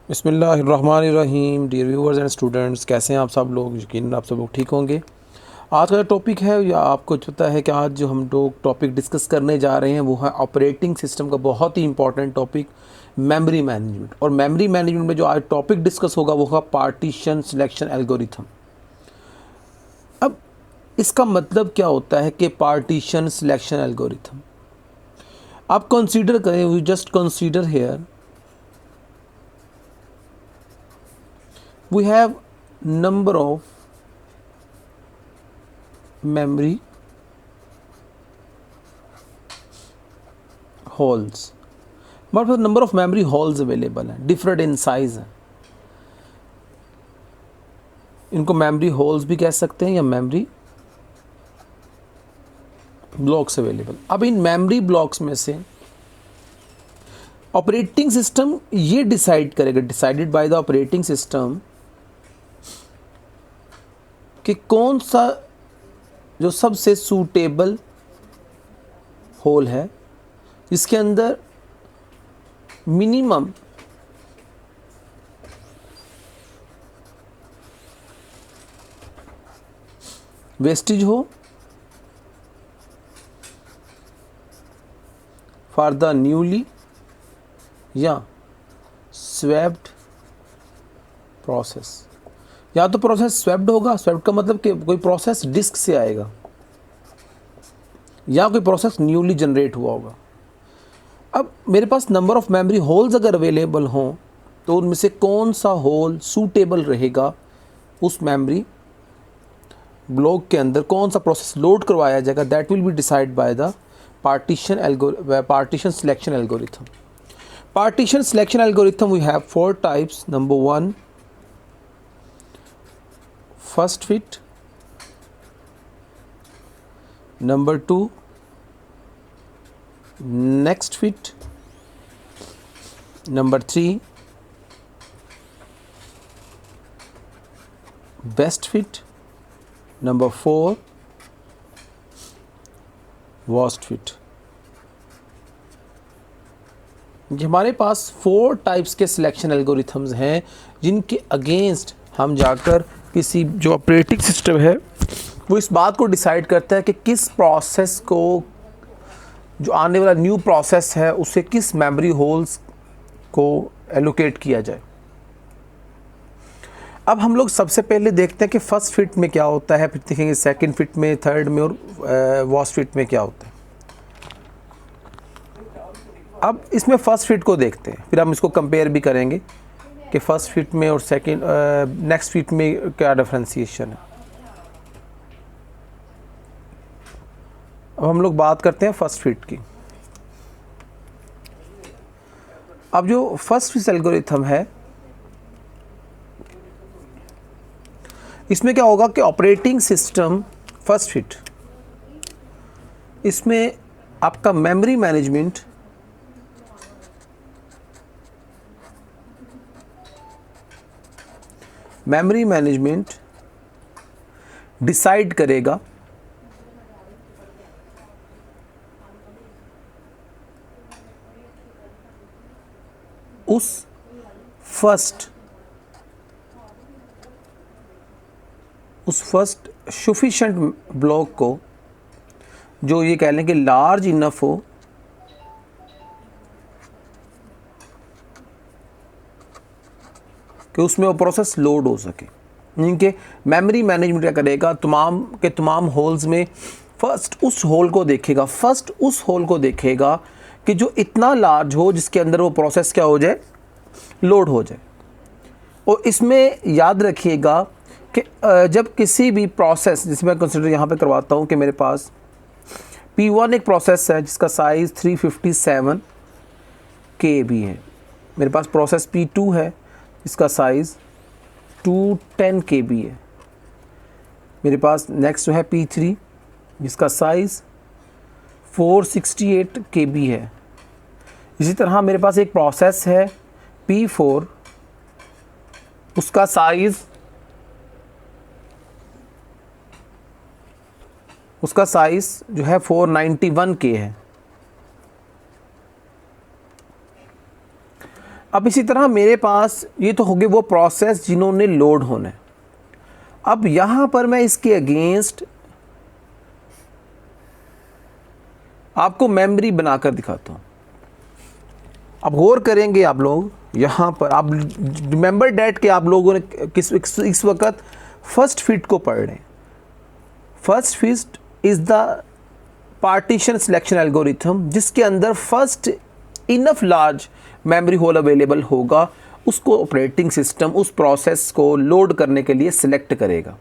बिस्मिल्लाहिर्रहमानिर्रहीम। Dear viewers and students, कैसे हैं आप सब लोग? यकीनन आप सब लोग ठीक होंगे। आज का जो टॉपिक है, या आपको पता है कि आज जो हम लोग टॉपिक डिस्कस करने जा रहे हैं वो है ऑपरेटिंग सिस्टम का बहुत ही इंपॉर्टेंट टॉपिक, मेमोरी मैनेजमेंट। और मेमोरी मैनेजमेंट में जो आज टॉपिक डिस्कस होगा वो है पार्टीशन सिलेक्शन एल्गोरिथम। अब इसका मतलब क्या होता है कि पार्टीशन सिलेक्शन एल्गोरिथम, आप कंसीडर करें, you just consider here we have number of memory holes, but the number of memory holes available है, different in size है। इनको memory holes भी कह सकते हैं या memory blocks अवेलेबल। अब इन memory blocks में से ऑपरेटिंग सिस्टम ये डिसाइड करेगा, decided by the operating system, कि कौन सा जो सबसे सूटेबल होल है जिसके अंदर मिनिमम वेस्टेज हो फॉर द न्यूली या स्वेप्ड प्रोसेस। या तो प्रोसेस स्वेप्ड होगा, स्वेप्ड का मतलब कि कोई प्रोसेस डिस्क से आएगा, या कोई प्रोसेस न्यूली जनरेट हुआ होगा। अब मेरे पास नंबर ऑफ मेमोरी होल्स अगर अवेलेबल हों तो उनमें से कौन सा होल सूटेबल रहेगा उस मेमोरी ब्लॉक के अंदर, कौन सा प्रोसेस लोड करवाया जाएगा, that will be decided by the partition selection algorithm. Partition selection algorithm we have 4 types. Number 1, first fit, number 2, next fit, number 3, best fit, number 4, worst fit। ये हमारे पास 4 types के selection algorithms हैं जिनके against हम जाकर किसी जो operating system है वो इस बात को डिसाइड करता है कि किस प्रोसेस को, जो आने वाला न्यू प्रोसेस है, उसे किस मेमोरी होल्स को एलोकेट किया जाए। अब हम लोग सबसे पहले देखते हैं कि फर्स्ट फिट में क्या होता है, फिर देखेंगे सेकंड फिट में, थर्ड में और वर्स्ट फिट में क्या होता है। अब इसमें फर्स्ट फिट को देखते हैं, फिर हम इसको कंपेयर भी करेंगे कि फर्स्ट फिट में और सेकंड नेक्स्ट फिट में क्या डिफरेंशिएशन है। अब हम लोग बात करते हैं फर्स्ट फिट की। अब जो फर्स्ट फिट एल्गोरिथम है, इसमें क्या होगा कि ऑपरेटिंग सिस्टम फर्स्ट फिट, इसमें आपका मेमोरी मैनेजमेंट डिसाइड करेगा उस फर्स्ट सफिशिएंट ब्लॉक को, जो ये कह लें कि लार्ज इनफ हो कि उसमें वो प्रोसेस लोड हो सके। इनके मेमोरी मैनेजमेंट क्या करेगा, तमाम के तमाम होल्स में फर्स्ट उस होल को देखेगा कि जो इतना लार्ज हो जिसके अंदर वो प्रोसेस क्या हो जाए, लोड हो जाए। और इसमें याद रखिएगा कि जब किसी भी प्रोसेस, जिसे मैं कंसिडर यहाँ पे करवाता हूँ कि मेरे पास P1 एक प्रोसेस है जिसका साइज़ 357 KB है, मेरे पास प्रोसेस P2 है इसका साइज़ 210 KB है, मेरे पास नेक्स्ट जो है P3 जिसका साइज़ 468 KB है। इसी तरह मेरे पास एक प्रोसेस है P4, उसका साइज़ जो है 491 K है। अब इसी तरह मेरे पास ये तो हो गए वो प्रोसेस जिन्होंने लोड होना है। अब यहाँ पर मैं इसके अगेंस्ट आपको मेमोरी बनाकर दिखाता हूँ। अब गौर करेंगे आप लोग, यहाँ पर आप रिमेंबर डैट कि आप लोगों ने इस वक्त फर्स्ट फिट को पढ़ रहे हैं। First fit is the partition selection algorithm, जिसके अंदर first enough large memory hole available होगा, उसको ऑपरेटिंग सिस्टम उस प्रोसेस को लोड करने के लिए सिलेक्ट करेगा।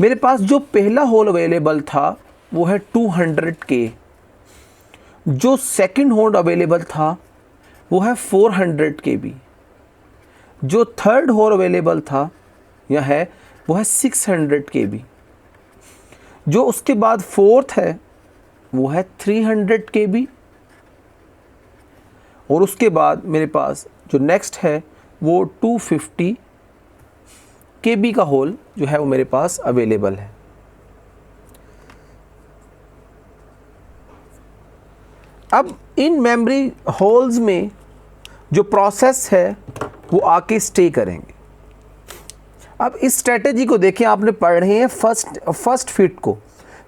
मेरे पास जो पहला होल अवेलेबल था वो है 200K, जो सेकंड होल अवेलेबल था वो है 400KB, जो थर्ड होल अवेलेबल था यह है वो है 600KB, जो उसके बाद फोर्थ है वो है 300KB, और उसके बाद मेरे पास जो नेक्स्ट है वो 250KB का होल जो है वो मेरे पास अवेलेबल है। अब इन मेमोरी होल्स में जो प्रोसेस है वो आके स्टे करेंगे। अब इस स्ट्रेटेजी को देखें, आपने पढ़ रहे हैं फर्स्ट फिट को।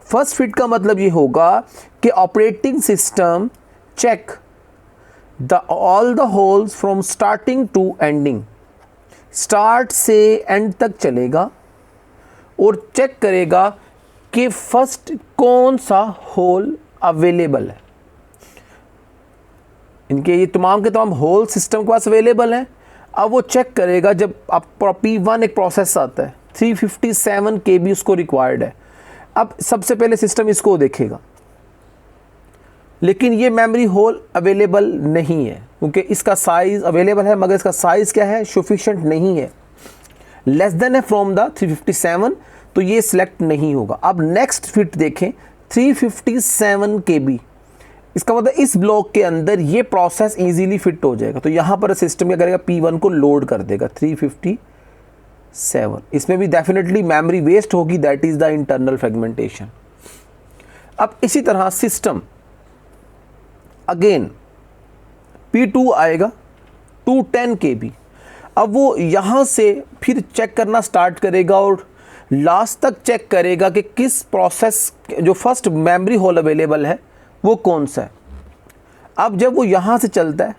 फर्स्ट फिट का मतलब ये होगा कि operating system check all the holes from starting to ending, start से एंड तक चलेगा और चेक करेगा कि फर्स्ट कौन सा होल अवेलेबल है। इनके ये तमाम के तमाम होल सिस्टम के पास अवेलेबल हैं। अब वो चेक करेगा, जब आप P1 एक प्रोसेस आता है 357KB उसको रिक्वायर्ड है। अब सबसे पहले सिस्टम इसको देखेगा, लेकिन ये मेमोरी होल अवेलेबल नहीं है, क्योंकि इसका साइज़ अवेलेबल है मगर इसका साइज़ क्या है, सफिशिएंट नहीं है, लेस देन है फ्रॉम द 357, तो ये सिलेक्ट नहीं होगा। अब नेक्स्ट फिट देखें 357KB, इसका मतलब इस ब्लॉक के अंदर ये प्रोसेस इजीली फिट हो जाएगा। तो यहाँ पर सिस्टम क्या करेगा, P1 को लोड कर देगा 357। इसमें भी डेफिनेटली मेमोरी वेस्ट होगी, that is the internal fragmentation. अब इसी तरह सिस्टम अगेन P2 आएगा 210KB। अब वो यहाँ से फिर चेक करना स्टार्ट करेगा और लास्ट तक चेक करेगा कि किस प्रोसेस जो फर्स्ट मेमोरी होल अवेलेबल है वो कौन सा है। अब जब वो यहाँ से चलता है,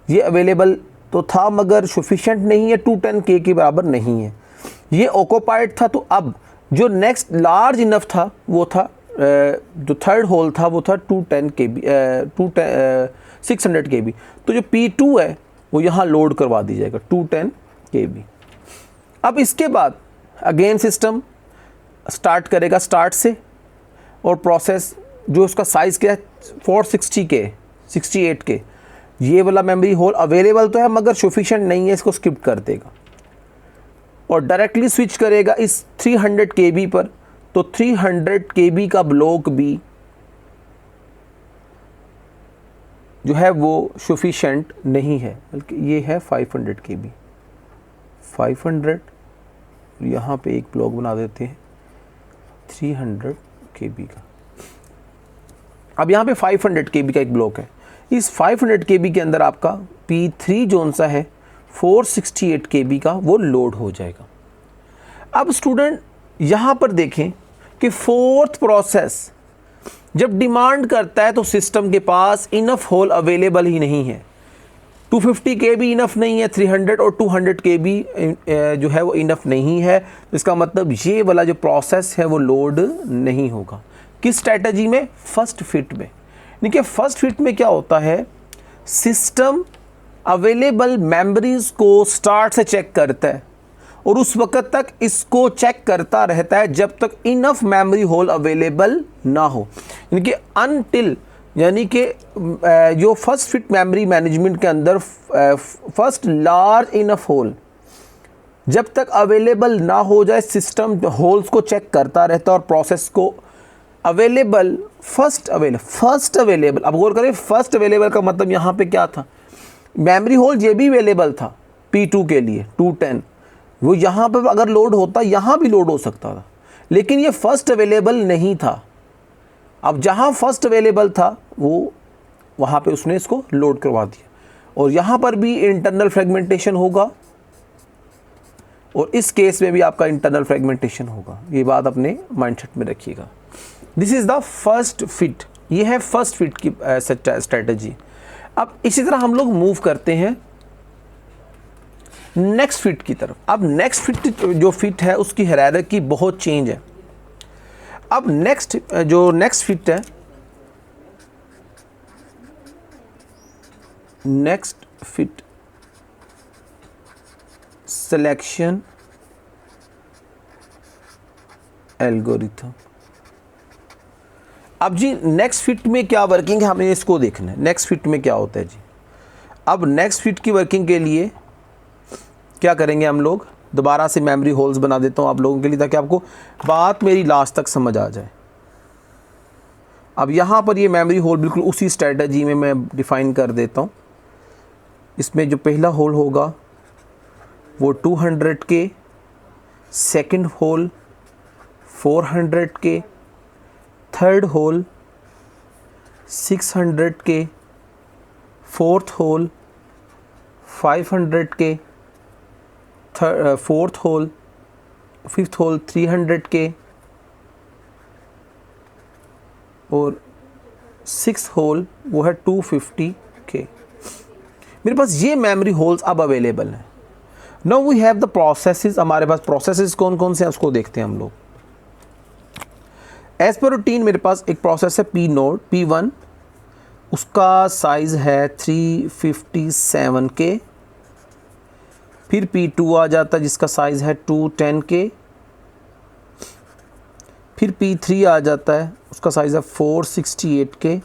ये अवेलेबल तो था मगर सफिशिएंट नहीं है, 210K के बराबर नहीं है, ये ऑक्यूपाइड था। तो अब जो नेक्स्ट लार्ज इनफ था वो था जो थर्ड होल था वो था 600KB। तो जो P2 है वो यहाँ लोड करवा दी जाएगा 210KB। अब इसके बाद अगेन सिस्टम स्टार्ट करेगा स्टार्ट से, और प्रोसेस जो उसका साइज़ क्या है 460K 68K, ये वाला मेमोरी होल अवेलेबल तो है मगर सफिशिएंट नहीं है, इसको स्किप कर देगा और डायरेक्टली स्विच करेगा इस 300KB पर। तो 300KB का ब्लॉक भी जो है वो सफिशिएंट नहीं है, बल्कि ये है 500KB। 500 यहाँ पे एक ब्लॉक बना देते हैं 300KB का। अब यहाँ पे 500KB का एक ब्लॉक है, इस 500KB के अंदर आपका P3 जोन सा है 468KB का वो लोड हो जाएगा। अब स्टूडेंट यहाँ पर देखें कि फोर्थ प्रोसेस जब डिमांड करता है तो सिस्टम के पास इनफ होल अवेलेबल ही नहीं है, 250KB इनफ नहीं है, 300 और 200KB जो है वो इनफ नहीं है। तो इसका मतलब ये वाला जो प्रोसेस है वो लोड नहीं होगा। किस स्ट्रैटेजी में, फर्स्ट फिट में। देखिए फर्स्ट फिट में क्या होता है, सिस्टम अवेलेबल मेमोरीज को स्टार्ट से चेक करता है और उस वक्त तक इसको चेक करता रहता है जब तक इनफ मेमोरी होल अवेलेबल ना हो, यानी कि अनटिल, यानी कि जो फर्स्ट फिट मेमोरी मैनेजमेंट के अंदर फर्स्ट लार्ज इनफ होल जब तक अवेलेबल ना हो जाए, सिस्टम होल्स को चेक करता रहता है और प्रोसेस को अवेलेबल फर्स्ट अवेलेबल। अब गौर करें, फर्स्ट अवेलेबल का मतलब यहाँ पे क्या था, मेमोरी होल ये भी अवेलेबल था P2 के लिए 210, वो यहाँ पर अगर लोड होता यहाँ भी लोड हो सकता था, लेकिन ये फर्स्ट अवेलेबल नहीं था। अब जहाँ फर्स्ट अवेलेबल था वो वहाँ पे उसने इसको लोड करवा दिया और यहाँ पर भी इंटरनल फ्रेगमेंटेशन होगा और इस केस में भी आपका इंटरनल फ्रेगमेंटेशन होगा। ये बात अपने माइंडसेट में रखिएगा। This is the first fit, ये है फर्स्ट फिट की स्ट्रेटजी। अब इसी तरह हम लोग मूव करते हैं नेक्स्ट फिट की तरफ। अब नेक्स्ट फिट जो फिट है उसकी हायरार्की बहुत चेंज है। अब नेक्स्ट फिट है, नेक्स्ट फिट सिलेक्शन एल्गोरिथम। अब जी नेक्स्ट फिट में क्या वर्किंग है, हमें इसको देखना है। नेक्स्ट फिट में क्या होता है जी। अब नेक्स्ट फिट की वर्किंग के लिए क्या करेंगे हम लोग, दोबारा से मेमोरी होल्स बना देता हूँ आप लोगों के लिए ताकि आपको बात मेरी लास्ट तक समझ आ जाए। अब यहाँ पर ये मेमोरी होल बिल्कुल उसी स्ट्रेटजी में मैं डिफ़ाइन कर देता हूँ। इसमें जो पहला होल होगा वो 200 के, सेकंड होल 400 के, थर्ड होल 600 के, फोर्थ होल 500 के, फोर्थ होल, फिफ्थ होल 300 के और सिक्स होल वो है 250 के। मेरे पास ये मेमोरी होल्स अब अवेलेबल हैं। Now we have the processes. हमारे पास प्रोसेसेस कौन कौन से हैं उसको देखते हैं हम लोग। एज पर रूटीन मेरे पास एक प्रोसेस है पी नोड P1, उसका साइज़ है 357 के। फिर P2 आ जाता है जिसका साइज़ है 210 के। फिर P3 आ जाता है, उसका साइज़ है 468 के।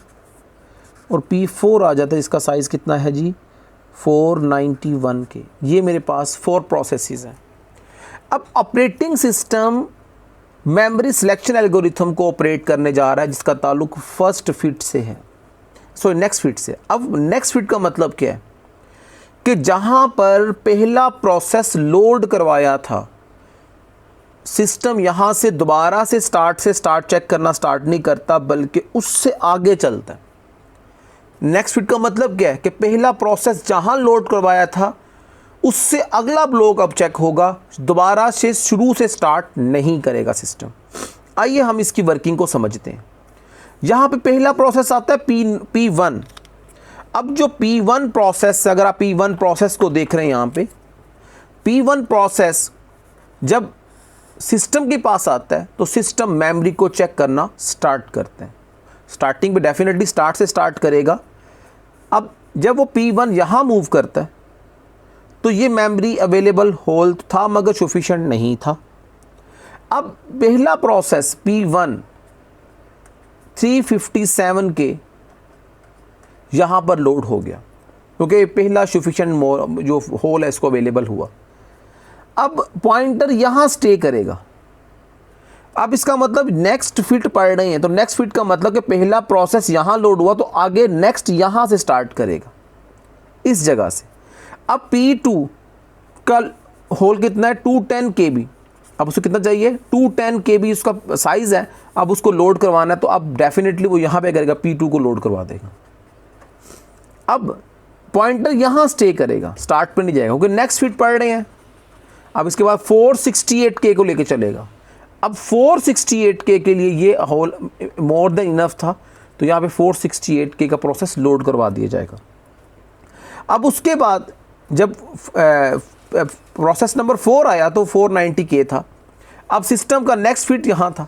और P4 आ जाता है, इसका साइज़ कितना है जी 491 के। ये मेरे पास 4 प्रोसेसेस हैं। अब operating system memory selection algorithm को ऑपरेट करने जा रहा है जिसका ताल्लुक फर्स्ट फिट से है, नेक्स्ट फिट से। अब नेक्स्ट फिट का मतलब क्या है कि जहाँ पर पहला प्रोसेस लोड करवाया था, सिस्टम यहाँ से दोबारा से स्टार्ट चेक करना स्टार्ट नहीं करता बल्कि उससे आगे चलता है। नेक्स्ट फिट का मतलब क्या है कि पहला प्रोसेस जहाँ लोड करवाया था उससे अगला ब्लॉक अब चेक होगा, दोबारा से शुरू से स्टार्ट नहीं करेगा सिस्टम। आइए हम इसकी वर्किंग को समझते हैं। यहाँ पे पहला प्रोसेस आता है P1। अब जो P1 प्रोसेस, अगर आप P1 प्रोसेस को देख रहे हैं यहाँ पे, P1 प्रोसेस जब सिस्टम के पास आता है तो सिस्टम मेमोरी को चेक करना स्टार्ट करते हैं। स्टार्टिंग में डेफिनेटली स्टार्ट से स्टार्ट करेगा। अब जब वो P1 यहाँ मूव करता है तो ये मेमोरी अवेलेबल होल था मगर सफिशिएंट नहीं था। अब पहला प्रोसेस P1 357 के यहाँ पर लोड हो गया क्योंकि पहला सफिशिएंट जो होल है इसको अवेलेबल हुआ। अब पॉइंटर यहाँ स्टे करेगा। अब इसका मतलब नेक्स्ट फिट पढ़ रहे हैं तो नेक्स्ट फिट का मतलब कि पहला प्रोसेस यहाँ लोड हुआ तो आगे नेक्स्ट यहाँ से स्टार्ट करेगा इस जगह से। अब P2 का होल कितना है 210 KB। अब उसको कितना चाहिए 210 KB उसका साइज़ है। अब उसको लोड करवाना है तो अब डेफिनेटली वो यहाँ पे करेगा, P2 को लोड करवा देगा। अब पॉइंटर यहाँ स्टे करेगा, स्टार्ट पे नहीं जाएगा क्योंकि नेक्स्ट फिट पढ़ रहे हैं। अब इसके बाद 468K को लेके चलेगा। अब 468K के लिए ये होल मोर देन इनफ था तो यहाँ पे 468K का प्रोसेस लोड करवा दिया जाएगा। अब उसके बाद जब प्रोसेस नंबर 4 आया तो 490K था। अब सिस्टम का नेक्स्ट फिट यहाँ था।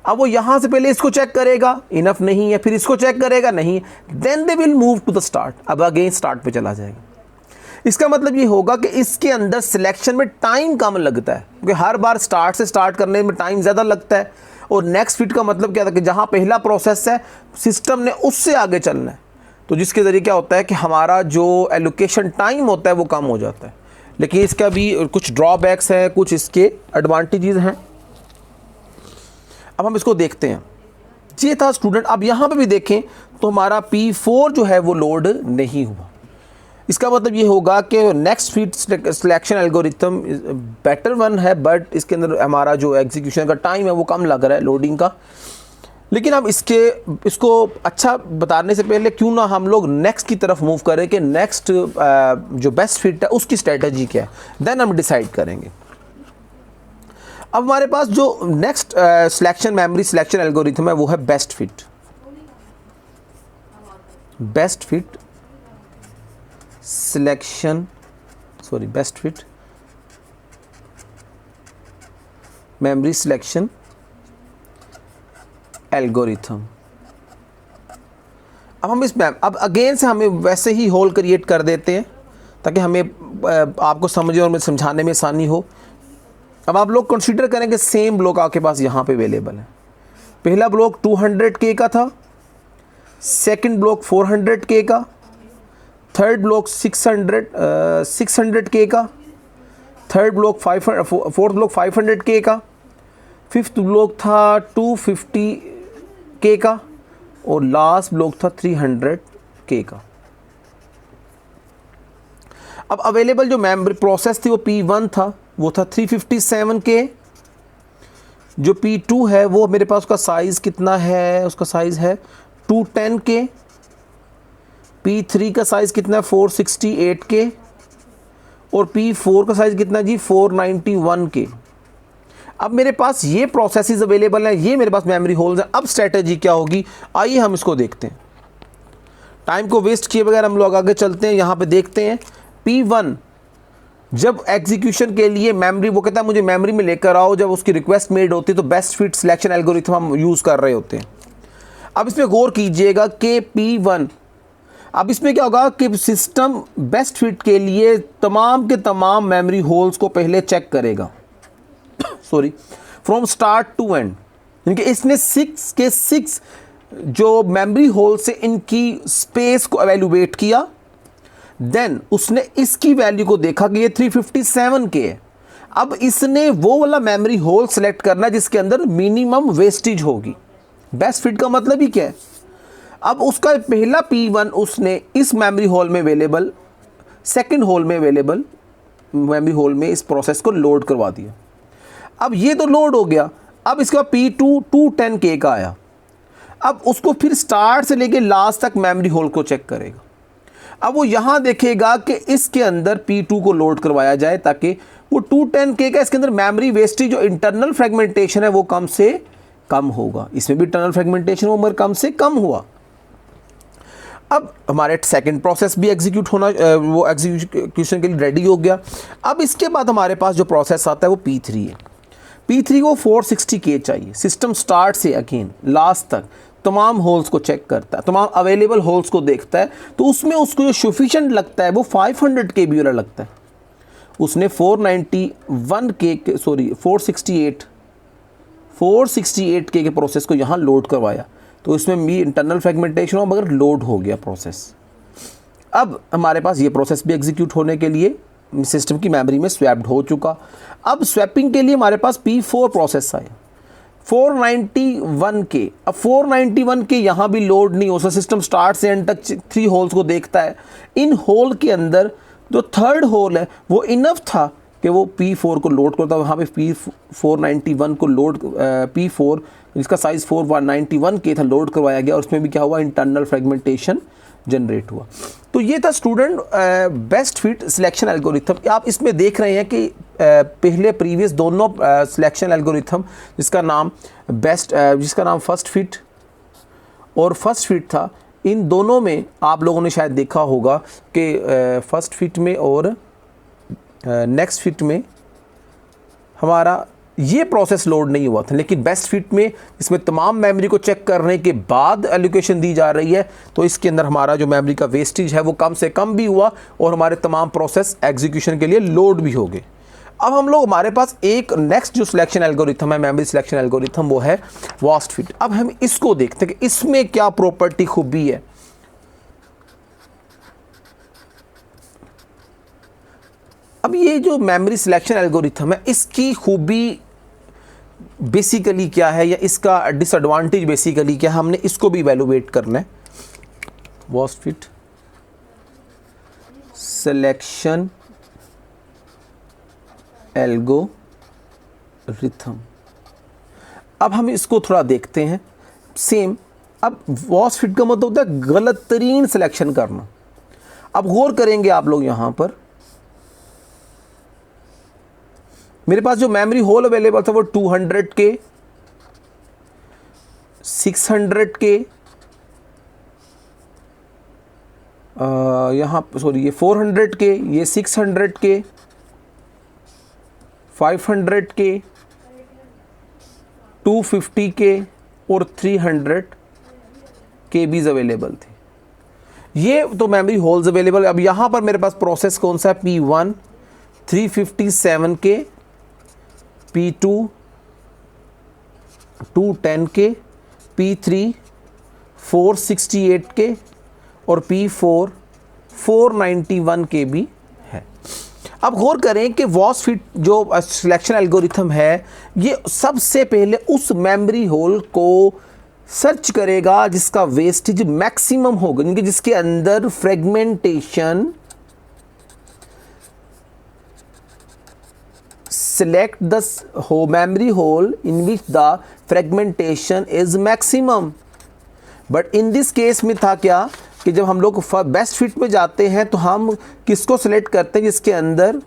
अब वो यहाँ से पहले इसको चेक करेगा, इनफ नहीं है, फिर इसको चेक करेगा, नहीं, then they will move to the start. अब अगेन स्टार्ट पे चला जाएगा। इसका मतलब ये होगा कि इसके अंदर सिलेक्शन में टाइम कम लगता है क्योंकि हर बार स्टार्ट से स्टार्ट करने में टाइम ज़्यादा लगता है। और नेक्स्ट फिट का मतलब क्या था कि जहाँ पहला प्रोसेस है सिस्टम ने उससे आगे चलना है तो जिसके ज़रिए क्या होता है कि हमारा जो एलोकेशन टाइम होता है वो कम हो जाता है। लेकिन इसका भी कुछ ड्रॉबैक्स हैं, कुछ इसके एडवांटेजेस हैं। अब हम इसको देखते हैं। ये था स्टूडेंट। अब यहाँ पे भी देखें तो हमारा P4 जो है वो लोड नहीं हुआ। इसका मतलब ये होगा कि next fit selection algorithm better one है बट इसके अंदर हमारा जो एग्जीक्यूशन का टाइम है वो कम लग रहा है लोडिंग का। लेकिन अब इसको अच्छा बताने से पहले क्यों ना हम लोग नेक्स्ट की तरफ मूव करें कि नेक्स्ट जो बेस्ट फिट है उसकी स्ट्रेटजी क्या है, देन हम डिसाइड करेंगे। अब हमारे पास जो next selection memory selection algorithm है वो है best fit. Best fit selection best fit memory selection algorithm. अब हम अब अगेन से हमें वैसे ही होल क्रिएट कर देते हैं ताकि हमें आपको समझे और समझाने में आसानी हो। अब आप लोग कंसीडर करें कि सेम ब्लॉक आपके पास यहाँ पे अवेलेबल है। पहला ब्लॉक 200K का था, सेकंड ब्लॉक 400K का, थर्ड ब्लॉक 600K का, third block fourth block 500K का, फिफ्थ ब्लॉक था 250K का और लास्ट ब्लॉक था 300K का। अब अवेलेबल जो मेमोरी प्रोसेस थी वो P1 था, वो था 357K। जो P2 है वो मेरे पास उसका साइज़ कितना है, उसका साइज़ है 210K। P3 का साइज़ कितना है 468K और P4 का साइज़ कितना जी 491K। अब मेरे पास ये प्रोसेसेस अवेलेबल हैं, ये मेरे पास मेमोरी होल्स हैं। अब स्ट्रेटजी क्या होगी, आइए हम इसको देखते हैं। टाइम को वेस्ट किए बगैर हम लोग आगे चलते हैं। यहाँ पे देखते हैं P1 जब एग्जीक्यूशन के लिए मेमोरी, वो कहता है मुझे मेमोरी में लेकर आओ, जब उसकी रिक्वेस्ट मेड होती है तो बेस्ट फिट सिलेक्शन एल्गोरिथम हम यूज़ कर रहे होते हैं। अब इसमें गौर कीजिएगा कि P1, अब इसमें क्या होगा कि सिस्टम बेस्ट फिट के लिए तमाम के तमाम मेमोरी होल्स को पहले चेक करेगा फ्रॉम स्टार्ट टू एंड। यानी इसने 6 के 6 जो मेमोरी होल से इनकी स्पेस को एवेल्युएट किया, देन उसने इसकी वैल्यू को देखा कि ये 357K है। अब इसने वो वाला मेमोरी होल सेलेक्ट करना है जिसके अंदर मिनिमम वेस्टेज होगी। बेस्ट फिट का मतलब ही क्या है, अब उसका पहला P1 उसने इस मेमोरी होल में अवेलेबल, सेकंड होल में अवेलेबल मेमोरी होल में इस प्रोसेस को लोड करवा दिया। अब ये तो लोड हो गया। अब इसका P2 210K का आया। अब उसको फिर स्टार्ट से लेके लास्ट तक मेमोरी होल को चेक करेगा। अब वो यहाँ देखेगा कि इसके अंदर P2 को लोड करवाया जाए ताकि वो 210K का इसके अंदर मेमोरी वेस्टेज जो इंटरनल फ्रेगमेंटेशन है वो कम से कम होगा। इसमें भी इंटरनल फ्रेगमेंटेशन वो मगर कम से कम हुआ। अब हमारे सेकंड प्रोसेस भी एग्जीक्यूट होना, वो एग्जीक्यूशन के लिए रेडी हो गया। अब इसके बाद हमारे पास जो प्रोसेस आता है वो P3 है। P3 को 460K चाहिए। सिस्टम स्टार्ट से अगेन लास्ट तक तमाम होल्स को चेक करता है, तमाम अवेलेबल होल्स को देखता है, तो उसमें उसको जो सफिशिएंट लगता है वो 500K भी वाला लगता है। उसने 468K के प्रोसेस को यहाँ लोड करवाया, तो इसमें भी इंटरनल फ्रेगमेंटेशन हो मगर लोड हो गया प्रोसेस। अब हमारे पास ये प्रोसेस भी एग्जीक्यूट होने के लिए सिस्टम की मेमोरी में स्वैप्ड हो चुका। अब स्वैपिंग के लिए हमारे पास P4 प्रोसेस आए 491K। अब 491K यहाँ भी लोड नहीं हो सकता। सिस्टम स्टार्ट से एंड तक 3 होल्स को देखता है। इन होल के अंदर जो थर्ड होल है वो इनफ था कि वो P4 को लोड करता है। वहाँ पे P491 को लोड P4 जिसका साइज़ 491K था लोड करवाया गया और उसमें भी क्या हुआ, इंटरनल फ्रेगमेंटेशन जनरेट हुआ। तो ये था student best fit selection algorithm. आप इसमें देख रहे हैं कि पहले प्रीवियस दोनों सिलेक्शन एल्गोरिथम जिसका नाम फर्स्ट फिट और फर्स्ट फिट था, इन दोनों में आप लोगों ने शायद देखा होगा कि फर्स्ट फिट में और नेक्स्ट फिट में हमारा ये प्रोसेस लोड नहीं हुआ था, लेकिन बेस्ट फिट में इसमें तमाम मेमोरी को चेक करने के बाद एलोकेशन दी जा रही है, तो इसके अंदर हमारा जो मेमोरी का वेस्टेज है वो कम से कम भी हुआ और हमारे तमाम प्रोसेस एग्जीक्यूशन के लिए लोड भी हो गए। अब हम लोग हमारे पास एक नेक्स्ट जो सिलेक्शन एल्गोरिथम है, मेमोरी सिलेक्शन एल्गोरिथम, वो है वास्ट फिट। अब हम इसको देखते हैं कि इसमें क्या प्रॉपर्टी खूबी है। अब ये जो मेमोरी सिलेक्शन एल्गोरिथम है इसकी खूबी बेसिकली क्या है या इसका डिसएडवांटेज बेसिकली क्या है, हमने इसको भी इवैल्यूएट करना है। Vast fit selection algorithm. अब हम इसको थोड़ा देखते हैं सेम। अब वॉस फिट का मतलब होता है गलत तरीन सिलेक्शन करना। अब गौर करेंगे आप लोग, यहाँ पर मेरे पास जो मेमोरी होल अवेलेबल था वो 200 के, 600 के, यहाँ सॉरी ये 400 के, ये 600 के, 500 के, 250 के और 300 के बीज अवेलेबल थे। ये तो मेमोरी होल्स अवेलेबल। अब यहाँ पर मेरे पास प्रोसेस कौन सा है, P1 357 के, P2 210 के, P3 468 के और P4 491 के भी है। अब गौर करें कि वॉस फिट जो सिलेक्शन एल्गोरिथम है, ये सबसे पहले उस मेमोरी होल को सर्च करेगा जिसका वेस्टेज मैक्सिमम होगा, यानी कि जिसके अंदर fragmentation, select the memory hole in which the fragmentation is maximum। But in this case में था क्या कि जब हम लोग बेस्ट फिट में जाते हैं तो हम किसको सिलेक्ट करते हैं, जिसके अंदर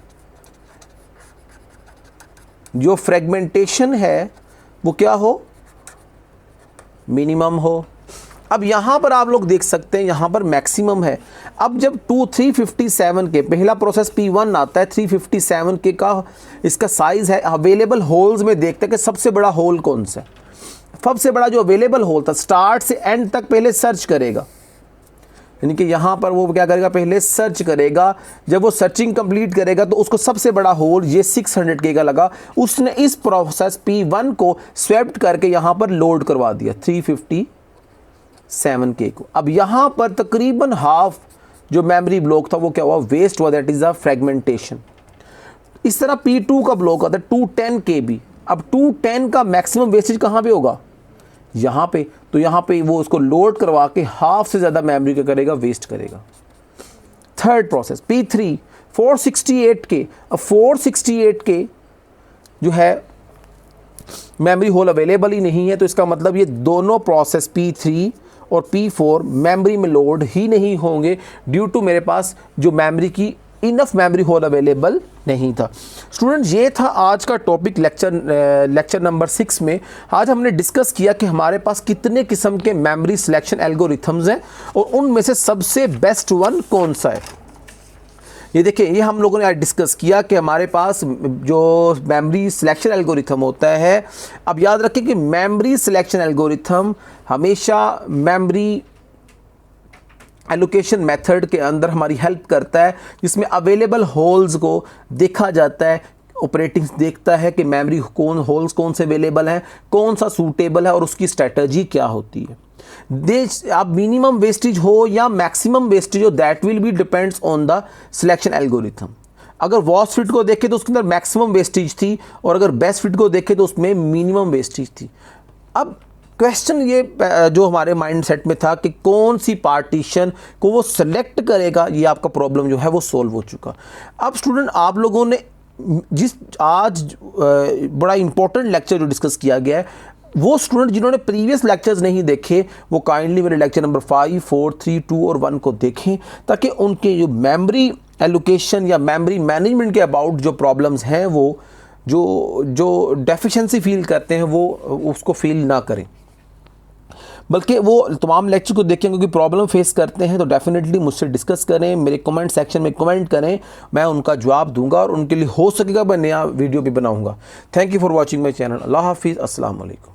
जो फ्रेगमेंटेशन है वो क्या हो, मिनिमम हो। अब यहाँ पर आप लोग देख सकते हैं यहाँ पर मैक्सिमम है। अब जब 357 के पहला प्रोसेस P1 आता है, 357 के का इसका साइज है, अवेलेबल होल्स में देखते हैं कि सबसे बड़ा होल कौन सा है। सबसे बड़ा जो अवेलेबल होल था, स्टार्ट से एंड तक पहले सर्च करेगा, यानी कि यहाँ पर वो क्या करेगा, पहले सर्च करेगा। जब वो सर्चिंग कंप्लीट करेगा तो उसको सबसे बड़ा होल ये 600 के का लगा, उसने इस प्रोसेस P1 को स्वैप्ट करके यहाँ पर लोड करवा दिया 357 के को। अब यहाँ पर तकरीबन हाफ जो मेमोरी ब्लॉक था वो क्या हुआ, वेस्ट हुआ, दैट इज अ फ्रेगमेंटेशन। इस तरह P2 का ब्लॉक आता है 210 के भी। अब 210 का मैक्सिमम वेस्टेज कहाँ पे होगा, यहाँ पे। तो यहाँ पे वो उसको लोड करवा के हाफ से ज़्यादा मेमोरी क्या करेगा, वेस्ट करेगा। थर्ड प्रोसेस P3 468 के। अब 468 के जो है मेमोरी होल अवेलेबल ही नहीं है, तो इसका मतलब ये दोनों प्रोसेस P3 और P4 मेमोरी में लोड ही नहीं होंगे, ड्यू टू मेरे पास जो मेमोरी की इनफ मेमोरी होल अवेलेबल नहीं था। स्टूडेंट, ये था आज का टॉपिक लेक्चर नंबर 6 में। आज हमने डिस्कस किया कि हमारे पास कितने किस्म के मेमोरी सिलेक्शन एल्गोरिथम्स हैं और उनमें से सबसे बेस्ट वन कौन सा है। ये देखिए, ये हम लोगों ने आज डिस्कस किया कि हमारे पास जो मेमोरी सिलेक्शन एल्गोरिथम होता है, अब याद रखें कि मेमोरी सिलेक्शन एल्गोरिथम हमेशा मेमोरी एलोकेशन मेथड के अंदर हमारी हेल्प करता है, जिसमें अवेलेबल होल्स को देखा जाता है। ऑपरेटिंग देखता है कि मेमोरी होल्स कौन से अवेलेबल हैं, कौन सा सूटेबल है और उसकी स्ट्रेटजी क्या होती है। आप मिनिमम वेस्टेज हो या मैक्सिमम वेस्टेज हो, that will B depends on the selection algorithm. अगर वॉस फिट को देखें तो उसके अंदर मैक्सिमम वेस्टेज थी, और अगर बेस्ट फिट को देखें तो उसमें मिनिमम वेस्टेज थी। अब क्वेश्चन ये जो हमारे माइंड सेट में था कि कौन सी पार्टीशन को वो सेलेक्ट करेगा, ये आपका प्रॉब्लम जो है वो सॉल्व हो चुका। अब स्टूडेंट, आप लोगों ने जिस आज बड़ा इंपॉर्टेंट लेक्चर जो डिस्कस किया गया है, वो स्टूडेंट जिन्होंने प्रीवियस लेक्चर्स नहीं देखे वो काइंडली मेरे लेक्चर नंबर 5, 4, 3, 2 और 1 को देखें, ताकि उनके जो मेमोरी एलोकेशन या मेमोरी मैनेजमेंट के अबाउट जो प्रॉब्लम्स हैं, वो जो डेफिशिएंसी फील करते हैं वो उसको फील ना करें, बल्कि वो तमाम लेक्चर को देखें। क्योंकि प्रॉब्लम फेस करते हैं तो डेफिनेटली मुझसे डिस्कस करें, मेरे कमेंट सेक्शन में कमेंट करें, मैं उनका जवाब दूंगा और उनके लिए हो सकेगा मैं नया वीडियो भी बनाऊंगा। Thank you for watching my channel. अल्लाह हाफिज़, अस्सलाम वालेकुम।